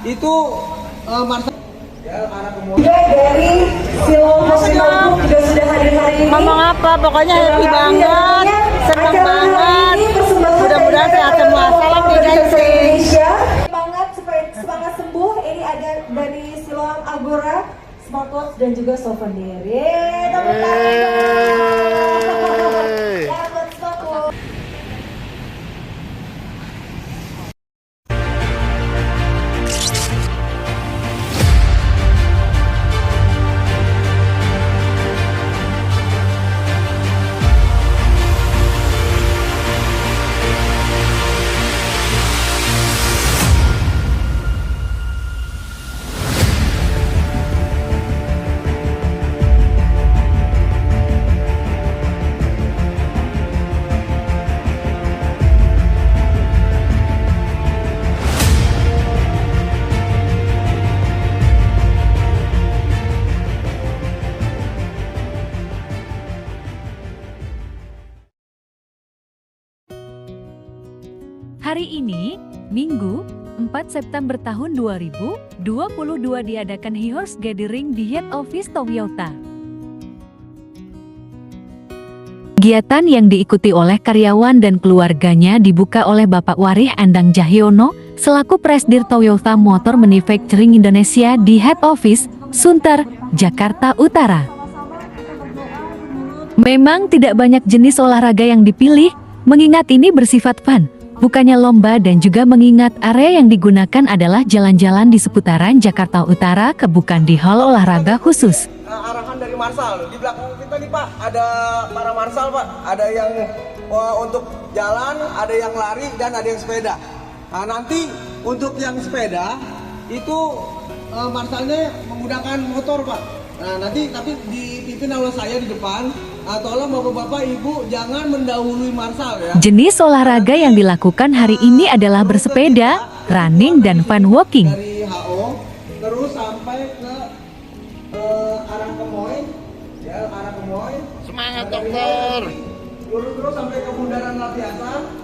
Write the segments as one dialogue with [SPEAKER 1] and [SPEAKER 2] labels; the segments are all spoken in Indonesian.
[SPEAKER 1] Itu Marcel ya, arah kemudian
[SPEAKER 2] dari Silom Hospital juga sudah hadir hari ini.
[SPEAKER 3] Ngomong apa, pokoknya happy banget, seneng banget. Mudah-mudahan sehat semua. Salam DKIC.
[SPEAKER 2] Semangat sembuh. Ini ada dari Silom Agora, Smartwatch dan juga souvenir. Yeay, tepuk tangan. Ya, buat Smartwatch.
[SPEAKER 4] Hari ini, Minggu, 4 September tahun 2022 diadakan HiHorse Gathering di Head Office Toyota. Kegiatan yang diikuti oleh karyawan dan keluarganya dibuka oleh Bapak Warih Andang Cahyono, selaku Presdir Toyota Motor Manufacturing Indonesia di Head Office, Sunter, Jakarta Utara. Memang tidak banyak jenis olahraga yang dipilih, mengingat ini bersifat fun, bukannya lomba, dan juga mengingat area yang digunakan adalah jalan-jalan di seputaran Jakarta Utara, bukan di hal olahraga khusus.
[SPEAKER 1] arahan dari Marshal di belakang kita nih Pak, ada para Marshal Pak, ada yang untuk jalan, ada yang lari, dan ada yang sepeda. Nah, nanti untuk yang sepeda itu Marshalnya menggunakan motor Pak. Nah, nanti tapi dipimpin oleh saya di depan. Tolong bapak-bapak ibu jangan mendahului Marshal ya.
[SPEAKER 4] Jenis olahraga yang dilakukan hari ini adalah bersepeda, running, dan fun walking.
[SPEAKER 1] Dari HO terus sampai ke arah Kemoy, ya arah Kemoy.
[SPEAKER 5] Semangat dokter.
[SPEAKER 1] Lurus terus sampai ke Bundaran Lapiasa.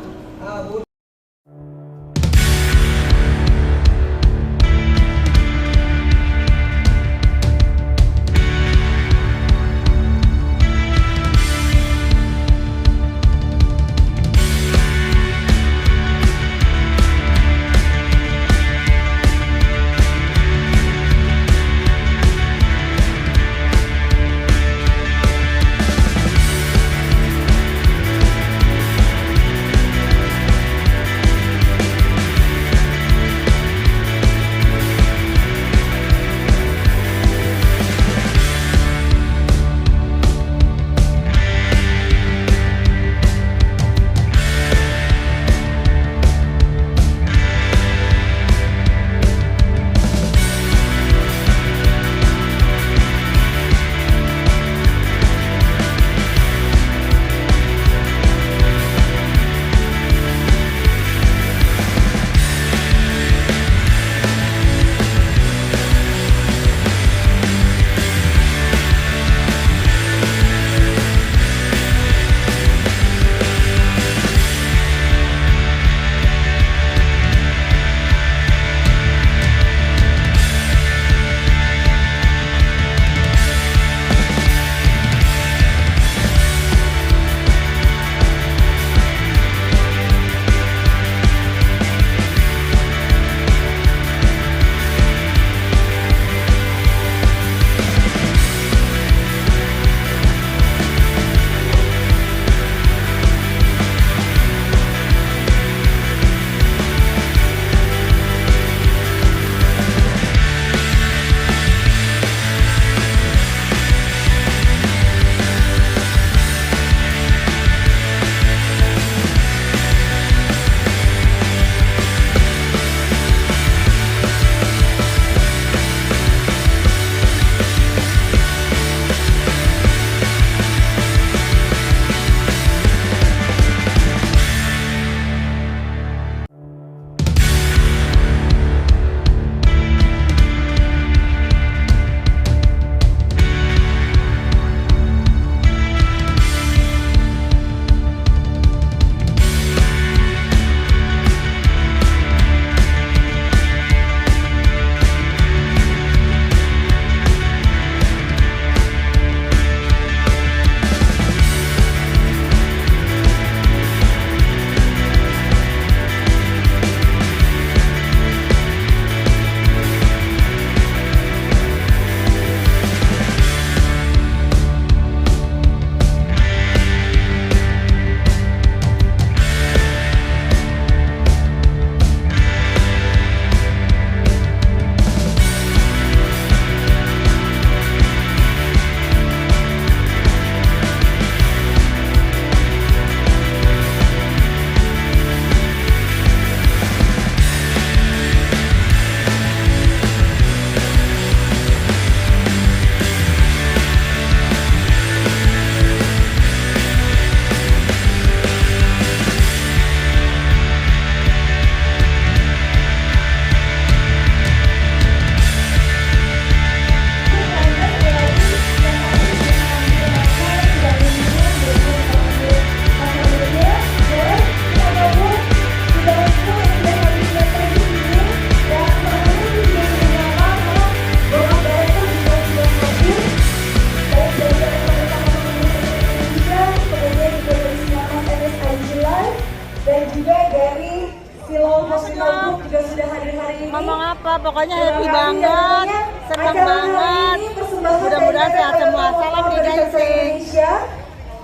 [SPEAKER 3] apa, pokoknya happy banget, senang banget. Mudah-mudahan sehat semua. Salam di
[SPEAKER 2] Indonesia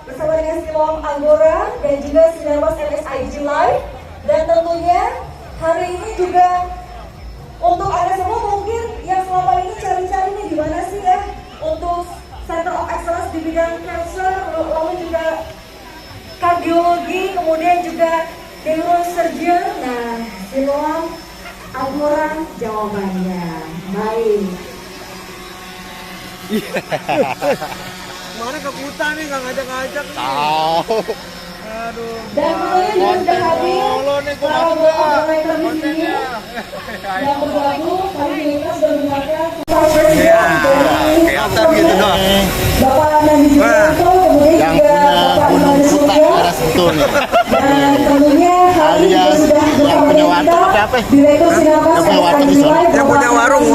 [SPEAKER 2] bersama dengan Siloam Agora dan juga Sinerwas MSIG Live. Dan tentunya hari ini juga untuk Anda semua mungkin yang selama ini cari-cari nih di mana sih ya untuk Center of Excellence di bidang cancer, lalu juga kardiologi, kemudian juga neurosurgeon. Nah, Siloam Agora jawabannya. Baik.
[SPEAKER 1] Kemarin ke Kuta nih nggak ngajak-ngajak nih.
[SPEAKER 5] Tahu.
[SPEAKER 1] Aduh.
[SPEAKER 2] Dan tentunya juga sudah hadir para moderator di sini yang bergabung. Kami kita sudah mendengarkan
[SPEAKER 5] Kelihatan gitu dong.
[SPEAKER 2] Bapak Nandi Julianto, kemudian
[SPEAKER 5] Yang
[SPEAKER 2] juga
[SPEAKER 5] punya
[SPEAKER 2] Bapak
[SPEAKER 5] gunung
[SPEAKER 2] Imam
[SPEAKER 5] Kuta
[SPEAKER 2] Surya.
[SPEAKER 5] daerah Sentul nih.
[SPEAKER 2] Dan tentunya hari ini
[SPEAKER 5] Alias
[SPEAKER 2] sudah
[SPEAKER 5] yang
[SPEAKER 2] bersama
[SPEAKER 5] punya
[SPEAKER 2] dengan
[SPEAKER 5] warteg
[SPEAKER 2] kita
[SPEAKER 5] apa?
[SPEAKER 2] Direktur Sinerwas
[SPEAKER 5] Yang punya warteg di sana.
[SPEAKER 1] Yang punya warung.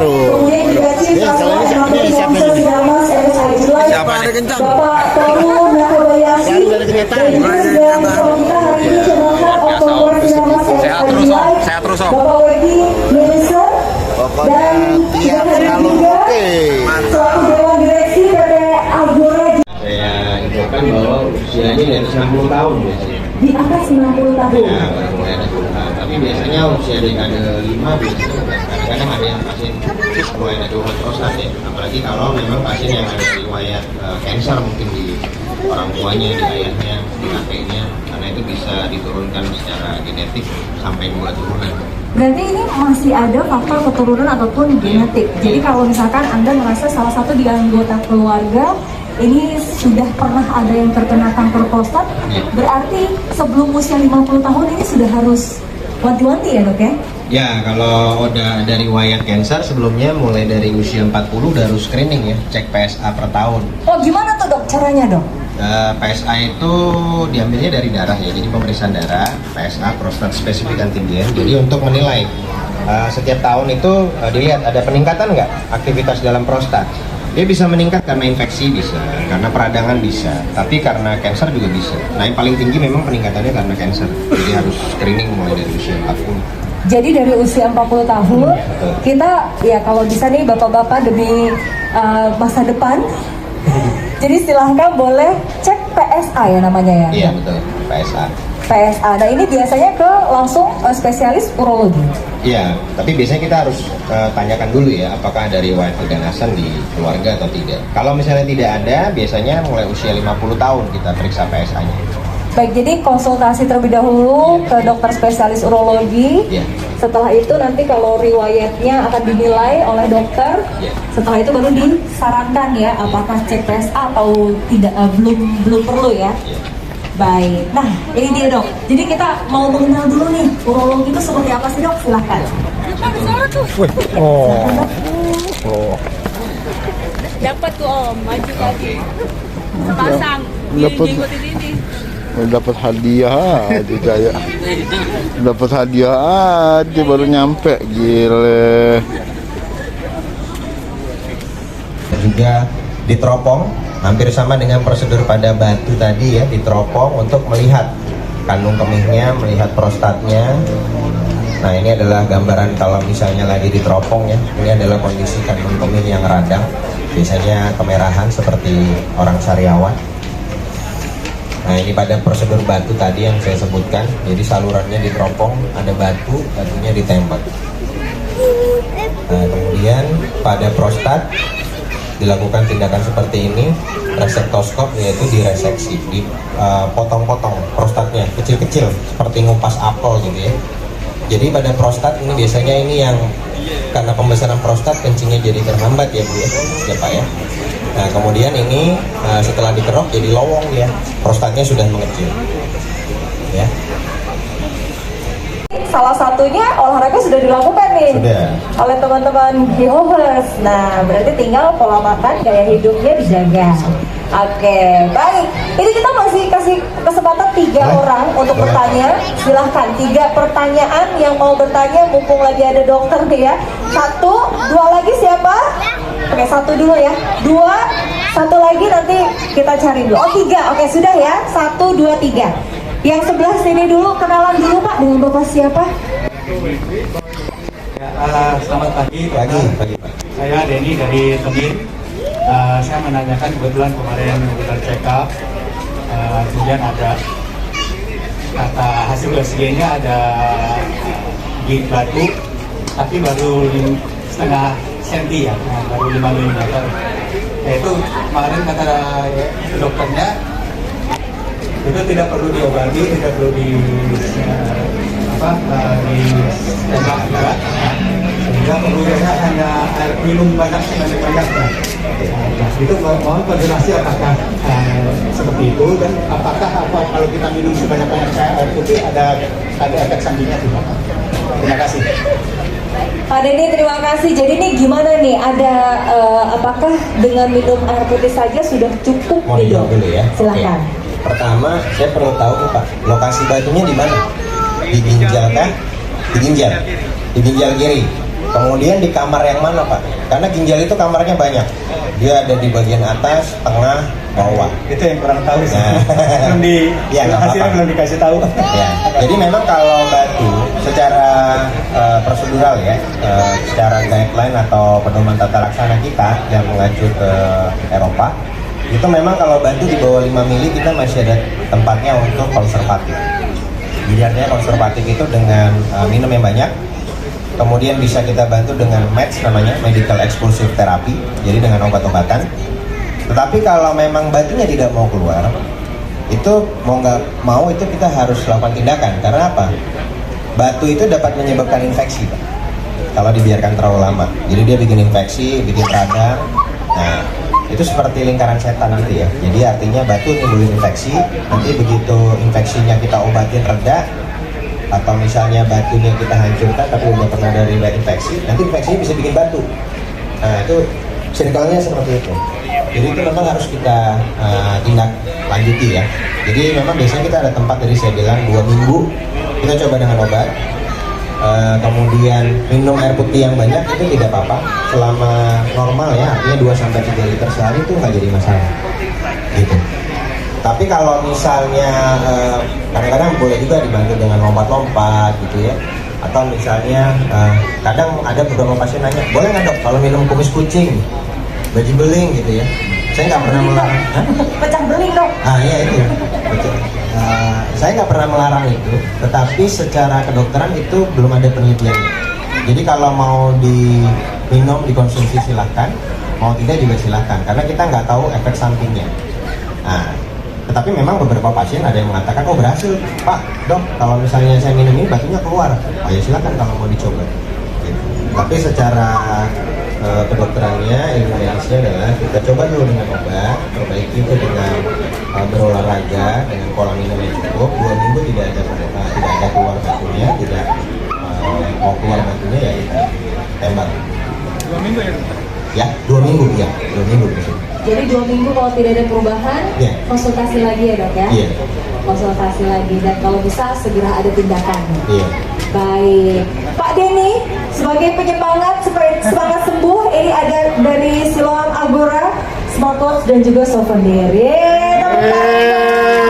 [SPEAKER 2] Kemudian juga Chief
[SPEAKER 5] Ini
[SPEAKER 2] Customer
[SPEAKER 5] ini
[SPEAKER 2] Marketing
[SPEAKER 5] siapa
[SPEAKER 2] Officer
[SPEAKER 5] ini?
[SPEAKER 2] Sinerwas MSIG Live.
[SPEAKER 1] Siapa ada kencang?
[SPEAKER 2] Bapak Toru Nakobayashi.
[SPEAKER 5] Dari kenyataan.
[SPEAKER 2] Dan juga sudah bersama kita hari ini Channel Head of Corporate Sinerwas MSIG Live.
[SPEAKER 1] Sehat terus, Om.
[SPEAKER 2] Bapak Wedi Minister.
[SPEAKER 5] Pokoknya
[SPEAKER 2] Dan
[SPEAKER 5] tiap
[SPEAKER 2] juga
[SPEAKER 5] selalu
[SPEAKER 2] juga
[SPEAKER 5] oke.
[SPEAKER 2] selaku Dewan Direksi PT Agora
[SPEAKER 6] Saya infokan bahwa usianya dari 90 tahun biasanya.
[SPEAKER 2] di atas 90 tahun.
[SPEAKER 6] Ya, baru mulai ada keluhan. Tapi biasanya usia dekade 5 biasanya kadang-kadang ada yang pasien mulai ada keluhan prostat ya. Apalagi kalau memang pasien yang ada riwayat cancer mungkin di orang tuanya, di ayahnya, di kakeknya, karena itu bisa diturunkan secara genetik sampai 2 turunan.
[SPEAKER 2] Berarti ini masih ada faktor keturunan ataupun genetik. Jadi kalau misalkan Anda merasa salah satu di anggota keluarga ini sudah pernah ada yang terkena kanker prostat, berarti sebelum usia 50 tahun ini sudah harus wanti-wanti ya dok ya?
[SPEAKER 6] Ya, kalau udah ada riwayat cancer sebelumnya mulai dari usia 40 udah harus screening ya, cek PSA per tahun.
[SPEAKER 2] Oh gimana tuh dok caranya dok?
[SPEAKER 6] PSA itu diambilnya dari darah ya, jadi pemeriksaan darah, PSA prostat spesifik antigen. Jadi untuk menilai setiap tahun itu dilihat ada peningkatan nggak aktivitas dalam prostat. Dia bisa meningkat karena infeksi bisa, karena peradangan bisa, tapi karena cancer juga bisa. Nah yang paling tinggi memang peningkatannya karena cancer, jadi harus screening mulai dari usia 40.
[SPEAKER 2] Jadi dari usia 40 tahun kita ya kalau bisa nih bapak-bapak demi masa depan. Jadi silahkan boleh cek PSA ya namanya ya.
[SPEAKER 6] Iya betul, PSA.
[SPEAKER 2] PSA. Nah ini biasanya ke langsung spesialis urologi.
[SPEAKER 6] Iya, tapi biasanya kita harus tanyakan dulu ya, apakah ada riwayat keganasan di keluarga atau tidak. Kalau misalnya tidak ada, biasanya mulai usia 50 tahun kita periksa PSA-nya.
[SPEAKER 2] Baik, jadi konsultasi terlebih dahulu ke dokter spesialis urologi.
[SPEAKER 6] Iya.
[SPEAKER 2] Setelah itu nanti kalau riwayatnya akan dinilai oleh dokter.
[SPEAKER 6] Iya.
[SPEAKER 2] Setelah itu baru disarankan ya, apakah cek PSA atau tidak, belum perlu ya.
[SPEAKER 6] Iya.
[SPEAKER 2] Baik, nah ini dia dok. Jadi kita mau mengenal dulu nih urologi itu seperti apa sih dok? Silahkan.
[SPEAKER 3] Dapat tuh Om, maju lagi. Sepasang.
[SPEAKER 5] Dapat.
[SPEAKER 3] Ngikutin ini.
[SPEAKER 5] Dapat hadiah aja Jaya. Dapat hadiah aja baru nyampe, gile.
[SPEAKER 6] Juga diteropong, hampir sama dengan prosedur pada batu tadi ya, diteropong untuk melihat kandung kemihnya, melihat prostatnya. Nah ini adalah gambaran kalau misalnya lagi diteropong ya, ini adalah kondisi kandung kemih yang radang, biasanya kemerahan seperti orang sariawan. Nah ini pada prosedur batu tadi yang saya sebutkan, jadi salurannya diteropong, ada batu, batunya ditembak. Nah kemudian pada prostat dilakukan tindakan seperti ini, reseptoskop yaitu direseksi, dipotong-potong prostatnya kecil-kecil seperti ngupas apel gitu ya. Jadi pada prostat ini biasanya ini yang karena pembesaran prostat kencingnya jadi terhambat ya Bu ya Pak ya. Nah kemudian ini setelah dikerok jadi lowong ya, prostatnya sudah mengecil ya.
[SPEAKER 2] Salah satunya olahraga sudah dilakukan nih
[SPEAKER 6] Sudah.
[SPEAKER 2] oleh teman-teman Hihovers. Nah, berarti tinggal pola makan, gaya hidupnya dijaga. Oke, baik. Ini kita masih kasih kesempatan 3 orang untuk bertanya. Silahkan 3 pertanyaan yang mau bertanya, mumpung lagi ada dokter nih ya. 1, 2 lagi siapa? Oke, 1 dulu ya. 2, 1 lagi nanti kita cari dulu. Oh 3, oke sudah ya. 1, 2, 3. Yang sebelah sini dulu, kenalan dulu Pak dengan Bapak siapa?
[SPEAKER 7] Selamat pagi,
[SPEAKER 6] Pagi,
[SPEAKER 7] Dokter.
[SPEAKER 6] pagi Pak.
[SPEAKER 7] Saya Denny dari Temir. Saya menanyakan kebetulan kemarin kita check up, kemudian ada kata hasil USG-nya ada gigi batu, tapi baru 1,5 senti ya, baru 5 mm. Itu kemarin kata dokternya itu tidak perlu diobati, tidak perlu ditembak juga, sehingga perlunya hanya air minum banyak-banyaknya. Itu mohon konfirmasi apakah seperti itu, dan apakah kalau kita minum sebanyak-banyaknya air putih ada efek sampingnya tidak? Terima kasih.
[SPEAKER 2] Pak Denny, terima kasih. Jadi ini gimana nih? Ada apakah dengan minum air putih saja sudah cukup?
[SPEAKER 6] Mau dijawab dulu ya.
[SPEAKER 2] Silakan.
[SPEAKER 6] Oke. Pertama, saya perlu tahu nih Pak, lokasi batunya di mana? Di ginjal kan? Di ginjal. Di ginjal kiri. Kemudian di kamar yang mana Pak? Karena ginjal itu kamarnya banyak. Dia ada di bagian atas, tengah, bawah.
[SPEAKER 7] Itu yang kurang tahu sih.
[SPEAKER 6] Nah.
[SPEAKER 7] Belum di
[SPEAKER 6] Ya, nggak
[SPEAKER 7] hasilnya
[SPEAKER 6] apa-apa.
[SPEAKER 7] belum dikasih tahu.
[SPEAKER 6] Ya, jadi memang kalau batu secara prosedural ya, secara guideline atau pedoman tata laksana kita yang mengacu ke Eropa, itu memang kalau batu di bawah 5 mili kita masih ada tempatnya untuk konservatif. Jadi artinya konservatif itu dengan minum yang banyak, kemudian bisa kita bantu dengan METS namanya, medical exposure therapy, jadi dengan obat-obatan. Tetapi kalau memang batunya tidak mau keluar, itu mau nggak mau itu kita harus lakukan tindakan. Karena apa? Batu itu dapat menyebabkan infeksi Pak, kalau dibiarkan terlalu lama. Jadi dia bikin infeksi, bikin radang. Nah, itu seperti lingkaran setan gitu ya. Jadi artinya batu nimbulin infeksi, nanti begitu infeksinya kita obatin reda, atau misalnya batunya kita hancurkan tapi udah pernah dari infeksi, nanti infeksinya bisa bikin batu. Nah, itu circle-nya seperti itu. Jadi itu memang harus kita tindak lanjuti ya. Jadi memang biasanya kita ada tempat, tadi saya bilang 2 minggu kita coba dengan obat. Kemudian minum air putih yang banyak itu tidak apa-apa selama normal ya, artinya 2-3 liter sehari itu nggak jadi masalah gitu. Tapi kalau misalnya kadang-kadang boleh juga dibantu dengan lompat-lompat gitu ya, atau misalnya kadang ada beberapa pasien nanya, boleh nggak dok kalau minum kumis kucing, baju beling gitu ya? Saya nggak pernah melarang.
[SPEAKER 2] Pecah beling dong.
[SPEAKER 6] Iya itu. Betul. Saya nggak pernah melarang itu, tetapi secara kedokteran itu belum ada penelitiannya. Jadi kalau mau diminum, dikonsumsi silahkan, mau tidak juga silahkan, karena kita nggak tahu efek sampingnya. Nah, tetapi memang beberapa pasien ada yang mengatakan, oh berhasil Pak, dok, kalau misalnya saya minum ini batunya keluar. Oh ya silakan kalau mau dicoba. Gitu. Tapi secara kedokterannya, ilmu medisnya adalah kita coba dulu dengan obat, perbaiki itu dengan berolahraga, dengan pola minum yang cukup. 2 minggu tidak ada keluar batunya, tidak mau keluar batunya ya kita tembak.
[SPEAKER 7] 2 minggu ya?
[SPEAKER 6] Ya, 2 minggu ya, 2 minggu.
[SPEAKER 2] Jadi 2 minggu kalau tidak ada perubahan,
[SPEAKER 6] Iya.
[SPEAKER 2] konsultasi lagi ya dok ya?
[SPEAKER 6] Iya.
[SPEAKER 2] Konsultasi lagi, dan kalau bisa segera ada tindakan.
[SPEAKER 6] Iya.
[SPEAKER 2] Baik, Pak Denny, sebagai penyemangat supaya semangat sembuh, ini ada dari Siloam Agora, smartwatch dan juga souvenir. Yeay, tepuk tangan.